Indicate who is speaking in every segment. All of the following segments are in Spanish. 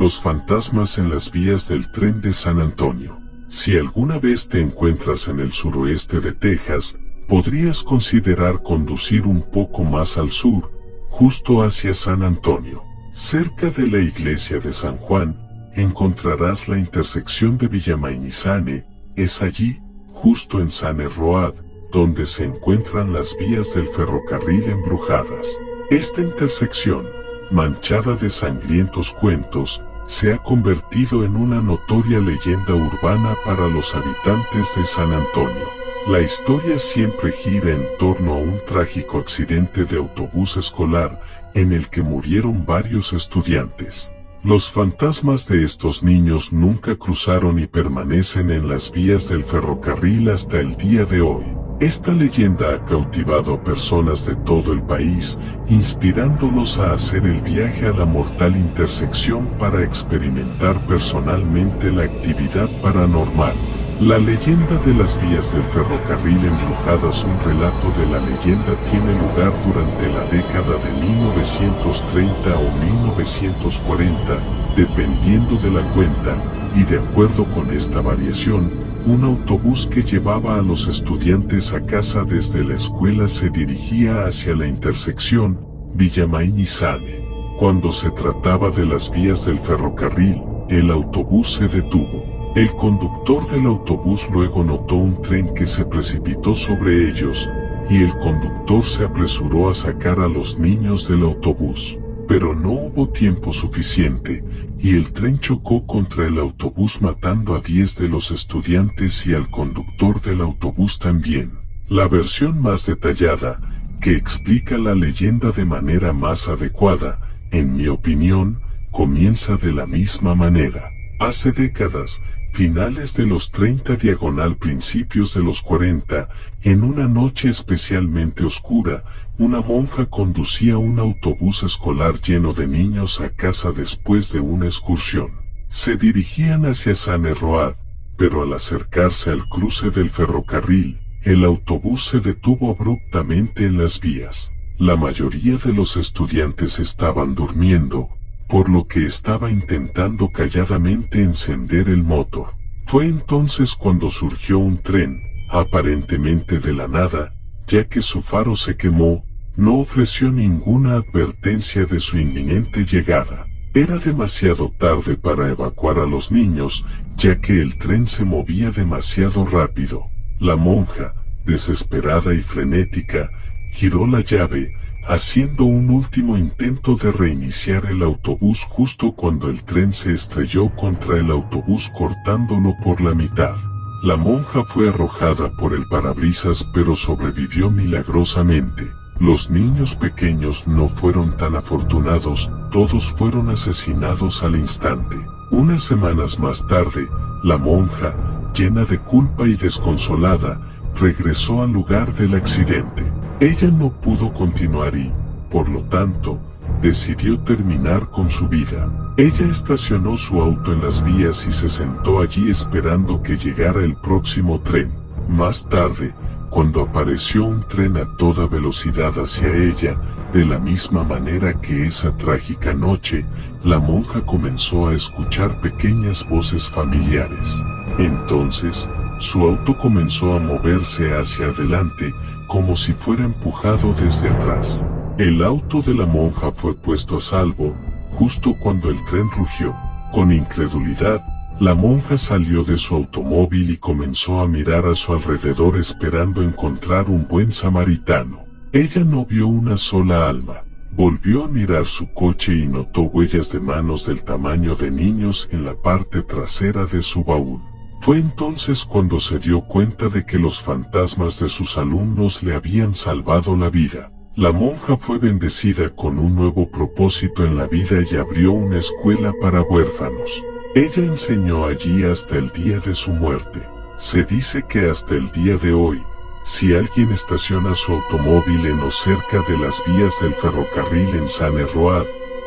Speaker 1: Los fantasmas en las vías del tren de San Antonio. Si alguna vez te encuentras en el suroeste de Texas, podrías considerar conducir un poco más al sur, justo hacia San Antonio. Cerca de la iglesia de San Juan, encontrarás la intersección de Villamain y Sane. Es allí, justo en Sane Road, donde se encuentran las vías del ferrocarril embrujadas. Esta intersección, manchada de sangrientos cuentos, se ha convertido en una notoria leyenda urbana para los habitantes de San Antonio. La historia siempre gira en torno a un trágico accidente de autobús escolar, en el que murieron varios estudiantes. Los fantasmas de estos niños nunca cruzaron y permanecen en las vías del ferrocarril hasta el día de hoy. Esta leyenda ha cautivado a personas de todo el país, inspirándolos a hacer el viaje a la mortal intersección para experimentar personalmente la actividad paranormal. La leyenda de las vías del ferrocarril embrujadas. Un relato de la leyenda tiene lugar durante la década de 1930 o 1940, dependiendo de la cuenta, y de acuerdo con esta variación, un autobús que llevaba a los estudiantes a casa desde la escuela se dirigía hacia la intersección Villamain y Sane. Cuando se trataba de las vías del ferrocarril, el autobús se detuvo. El conductor del autobús luego notó un tren que se precipitó sobre ellos, y el conductor se apresuró a sacar a los niños del autobús. Pero no hubo tiempo suficiente, y el tren chocó contra el autobús matando a 10 de los estudiantes y al conductor del autobús también. La versión más detallada, que explica la leyenda de manera más adecuada, en mi opinión, comienza de la misma manera. Hace décadas, finales de los 30 diagonal principios de los 40, en una noche especialmente oscura, una monja conducía un autobús escolar lleno de niños a casa después de una excursión. Se dirigían hacia Sane Road, pero al acercarse al cruce del ferrocarril, el autobús se detuvo abruptamente en las vías. La mayoría de los estudiantes estaban durmiendo, por lo que estaba intentando calladamente encender el motor. Fue entonces cuando surgió un tren, aparentemente de la nada, ya que su faro se quemó, no ofreció ninguna advertencia de su inminente llegada. Era demasiado tarde para evacuar a los niños, ya que el tren se movía demasiado rápido. La monja, desesperada y frenética, giró la llave, haciendo un último intento de reiniciar el autobús justo cuando el tren se estrelló contra el autobús cortándolo por la mitad. La monja fue arrojada por el parabrisas pero sobrevivió milagrosamente. Los niños pequeños no fueron tan afortunados, todos fueron asesinados al instante. Unas semanas más tarde, la monja, llena de culpa y desconsolada, regresó al lugar del accidente. Ella no pudo continuar y, por lo tanto, decidió terminar con su vida. Ella estacionó su auto en las vías y se sentó allí esperando que llegara el próximo tren. Más tarde, cuando apareció un tren a toda velocidad hacia ella, de la misma manera que esa trágica noche, la monja comenzó a escuchar pequeñas voces familiares. Entonces, su auto comenzó a moverse hacia adelante, como si fuera empujado desde atrás. El auto de la monja fue puesto a salvo, justo cuando el tren rugió. Con incredulidad, la monja salió de su automóvil y comenzó a mirar a su alrededor esperando encontrar un buen samaritano. Ella no vio una sola alma. Volvió a mirar su coche y notó huellas de manos del tamaño de niños en la parte trasera de su baúl. Fue entonces cuando se dio cuenta de que los fantasmas de sus alumnos le habían salvado la vida. La monja fue bendecida con un nuevo propósito en la vida y abrió una escuela para huérfanos. Ella enseñó allí hasta el día de su muerte. Se dice que hasta el día de hoy, si alguien estaciona su automóvil en o cerca de las vías del ferrocarril en Sane Road,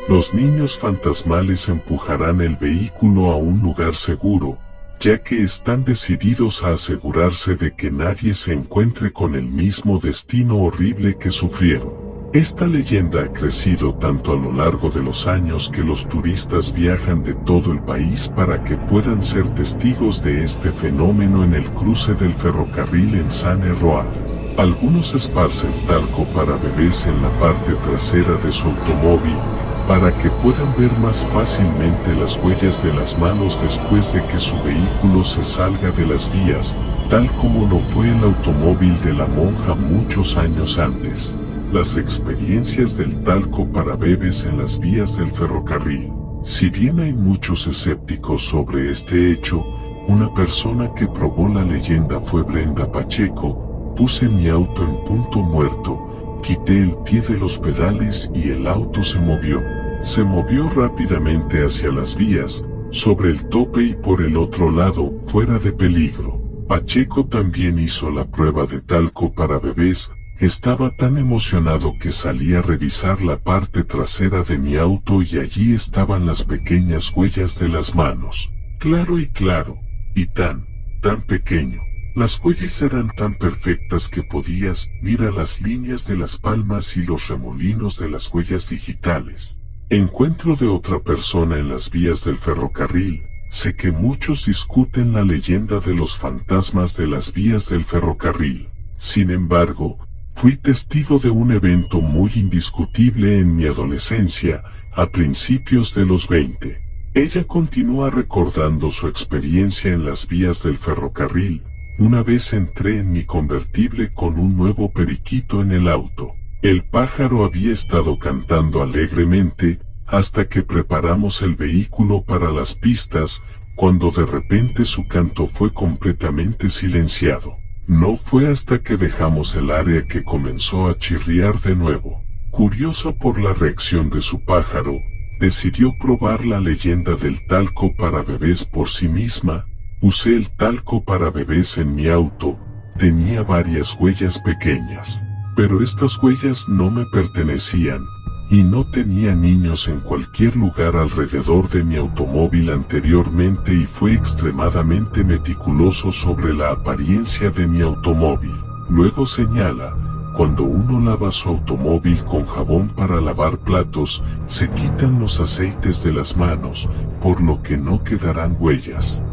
Speaker 1: los niños fantasmales empujarán el vehículo a un lugar seguro, ya que están decididos a asegurarse de que nadie se encuentre con el mismo destino horrible que sufrieron. Esta leyenda ha crecido tanto a lo largo de los años que los turistas viajan de todo el país para que puedan ser testigos de este fenómeno en el cruce del ferrocarril en Saône-et-Loire. Algunos esparcen talco para bebés en la parte trasera de su automóvil, para que puedan ver más fácilmente las huellas de las manos después de que su vehículo se salga de las vías, tal como lo fue el automóvil de la monja muchos años antes. Las experiencias del talco para bebés en las vías del ferrocarril. Si bien hay muchos escépticos sobre este hecho, una persona que probó la leyenda fue Brenda Pacheco. Puse mi auto en punto muerto, quité el pie de los pedales y el auto se movió. Se movió rápidamente hacia las vías, sobre el tope y por el otro lado, fuera de peligro. Pacheco también hizo la prueba de talco para bebés. Estaba tan emocionado que salí a revisar la parte trasera de mi auto y allí estaban las pequeñas huellas de las manos. Claro, y tan pequeño. Las huellas eran tan perfectas que podías mirar las líneas de las palmas y los remolinos de las huellas digitales. Encuentro de otra persona en las vías del ferrocarril. Sé que muchos discuten la leyenda de los fantasmas de las vías del ferrocarril. Sin embargo, fui testigo de un evento muy indiscutible en mi adolescencia, a principios de los 20. Ella continúa recordando su experiencia en las vías del ferrocarril. Una vez entré en mi convertible con un nuevo periquito en el auto. El pájaro había estado cantando alegremente, hasta que preparamos el vehículo para las pistas, cuando de repente su canto fue completamente silenciado. No fue hasta que dejamos el área que comenzó a chirriar de nuevo. Curiosa por la reacción de su pájaro, decidió probar la leyenda del talco para bebés por sí misma. Usé el talco para bebés en mi auto. Tenía varias huellas pequeñas, pero estas huellas no me pertenecían, y no tenía niños en cualquier lugar alrededor de mi automóvil anteriormente y fue extremadamente meticuloso sobre la apariencia de mi automóvil. Luego señala, cuando uno lava su automóvil con jabón para lavar platos, se quitan los aceites de las manos, por lo que no quedarán huellas.